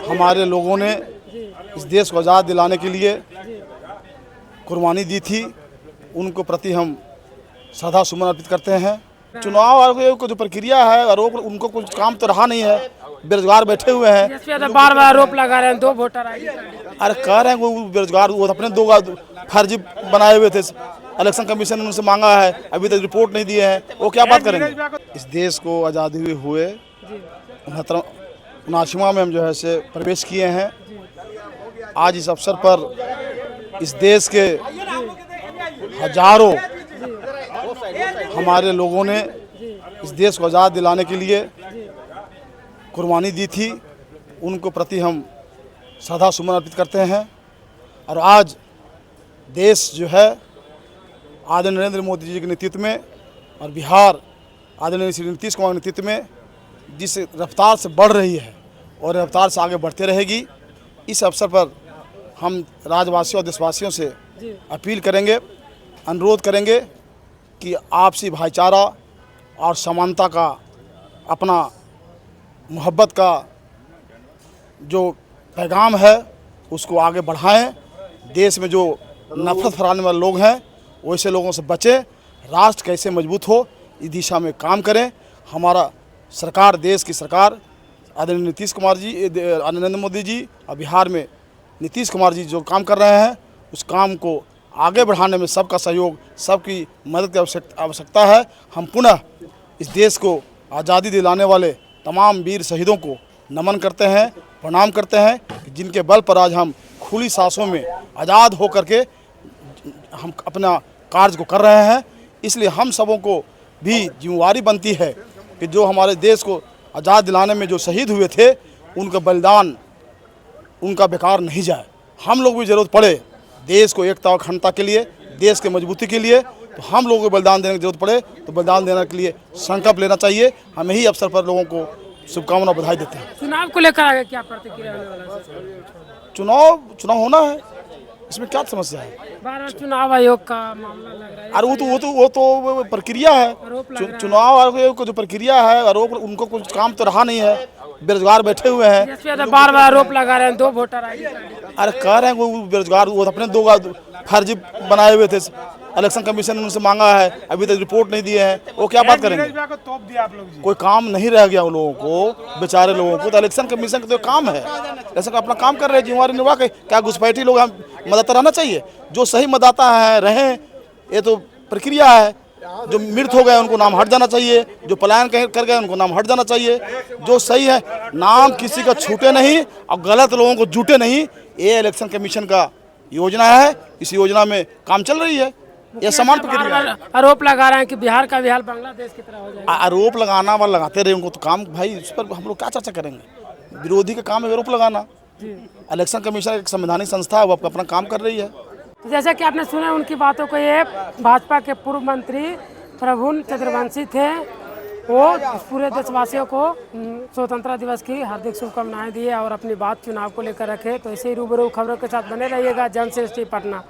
हमारे लोगों ने इस देश को आज़ाद दिलाने के लिए कुर्बानी दी थी, उनको प्रति हम श्रद्धा सुमन अर्पित करते हैं। चुनाव आयोग की जो प्रक्रिया है, आरोप उनको कुछ काम तो रहा नहीं है, बेरोजगार बैठे हुए हैं। तो बार बार आरोप लगा रहे हैं 2 वोटर आई। अरे कह रहे हैं वो बेरोजगार, वो अपने 2 फर्जी बनाए हुए थे। इलेक्शन कमीशन ने उनसे मांगा है, अभी तक रिपोर्ट नहीं दिए हैं, वो क्या बात करेंगे। इस देश को आज़ादी हुए 79वां में हम जो है से प्रवेश किए हैं। आज इस अवसर पर इस देश के हजारों हमारे लोगों ने इस देश को आज़ाद दिलाने के लिए कुर्बानी दी थी, उनको प्रति हम श्रद्धा सुमन अर्पित करते हैं। और आज देश जो है आदरणीय नरेंद्र मोदी जी के नेतृत्व में और बिहार आदरणीय श्री नीतीश कुमार के नेतृत्व में जिस रफ्तार से बढ़ रही है और रफ्तार से आगे बढ़ते रहेगी, इस अवसर पर हम राज्यवासियों और देशवासियों से अपील करेंगे, अनुरोध करेंगे कि आपसी भाईचारा और समानता का, अपना मोहब्बत का जो पैगाम है उसको आगे बढ़ाएं। देश में जो नफरत फैलाने वाले लोग हैं वैसे लोगों से बचें। राष्ट्र कैसे मजबूत हो इस दिशा में काम करें। हमारा सरकार, देश की सरकार आदरणीय नीतीश कुमार जी, नरेंद्र मोदी जी और बिहार में नीतीश कुमार जी जो काम कर रहे हैं उस काम को आगे बढ़ाने में सबका सहयोग, सबकी मदद की आवश्यकता है। हम पुनः इस देश को आज़ादी दिलाने वाले तमाम वीर शहीदों को नमन करते हैं, प्रणाम करते हैं, जिनके बल पर आज हम खुली सांसों में आज़ाद होकर के हम अपना कार्य को कर रहे हैं। इसलिए हम सबों को भी जिम्मेवारी बनती है कि जो हमारे देश को आज़ाद दिलाने में जो शहीद हुए थे उनका बलिदान उनका बेकार नहीं जाए। हम लोग भी ज़रूरत पड़े देश को एकता और अखंडता के लिए, देश के मजबूती के लिए, तो हम लोगों को बलिदान देने की जरूरत पड़े तो बलिदान देने के लिए संकल्प लेना चाहिए। हम यही अवसर पर लोगों को शुभकामना बधाई देते हैं। चुनाव को लेकर आगे क्या प्रतिक्रिया होने वाला है? चुनाव होना है, इसमें क्या समस्या है। बार चुनाव आयोग का मामला लग रहा है। अरे वो तो प्रक्रिया है। चुनाव आयोग की जो प्रक्रिया है, आरोप उनको कुछ काम तो रहा नहीं है, बेरोजगार बैठे हुए हैं। तो बार बार आरोप लगा रहे हैं 2 वोटर आई। अरे कह रहे हैं वो बेरोजगार, वो अपने 2 फर्जी बनाए हुए थे। इलेक्शन कमीशन ने उनसे मांगा है, अभी तक रिपोर्ट नहीं दिए हैं, वो क्या बात करेंगे। कोई काम नहीं रह गया उन लोगों को, बेचारे लोगों को। तो इलेक्शन कमीशन का तो काम है, इलेक्शन का अपना काम कर रहे हैं, जिम्मेवारी निभा के। क्या घुसपैठी लोग हम मतदाता रहना चाहिए? जो सही मतदाता है रहें, ये तो प्रक्रिया है। जो मृत हो गए उनको नाम हट जाना चाहिए, जो पलायन कर गए उनको नाम हट जाना चाहिए। जो सही है नाम किसी का छूटे नहीं और गलत लोगों को जुटे नहीं। ये इलेक्शन कमीशन का योजना है, इस योजना में काम चल रही है। ये समान प्रक्रिया है। आरोप लगा रहे हैं कि बिहार का बिहार बांग्लादेश की तरह हो जाएगा। आरोप लगाना वाला लगाते रहे, उनको तो काम भाई इस पर हम लोग क्या चर्चा करेंगे। विरोधी का काम है आरोप लगाना। इलेक्शन कमीशन एक संवैधानिक संस्था है, वो अपना काम कर रही है। तो जैसा कि आपने सुना उनकी बातों को, ये भाजपा के पूर्व मंत्री प्रभुन चंद्रवंशी थे। वो पूरे देशवासियों को स्वतंत्रता दिवस की हार्दिक शुभकामनाएं दिए और अपनी बात चुनाव को लेकर रखे। तो ऐसे ही रूबरू खबरों के साथ बने रहिएगा। जनश्रेष्ठी पटना।